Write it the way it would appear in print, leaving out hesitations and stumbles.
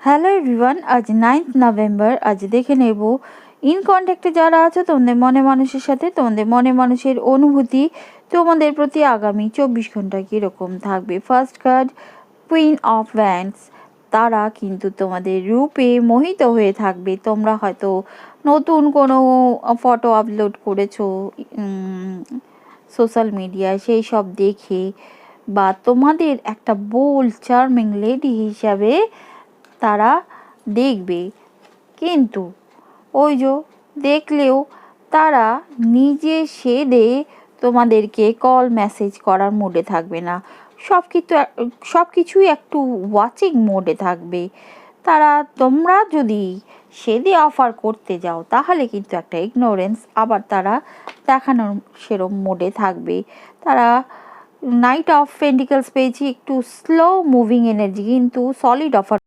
Hello everyone, আজ 9th November. আজ দেখে নেব ইন কন্ট্যাক্টে যারা আছে তোমাদের মনে মানুষের সাথে, তোমাদের মনে মানুষের অনুভূতি তোমাদের প্রতি আগামী 24 ঘন্টা কীরকম থাকবে। First card queen of wands. তারা কিন্তু তোমাদের রূপে মোহিত হয়ে থাকবে। তোমরা হয়তো নতুন কোনো ফটো আপলোড করেছো সোশ্যাল মিডিয়ায়, সেই সব দেখে বা তোমাদের একটা বোল্ড চার্মিং লেডি হিসাবে তারা দেখবে, কিন্তু ওই যে দেখলেও তারা নিজে সেদে তোমাদেরকে কল মেসেজ করার মোডে থাকবে না। সব কিছুই একটু ওয়াচিং মোডে থাকবে। তোমরা যদি সেদে অফার করতে যাও তাহলে কিন্তু একটা ইগনোরেন্স আবার তারা দেখানোর সেরম মোডে থাকবে। তারা নাইট অফ পেন্টিকলস পেয়েছি, একটু স্লো মুভিং এনার্জি, কিন্তু সলিড অফার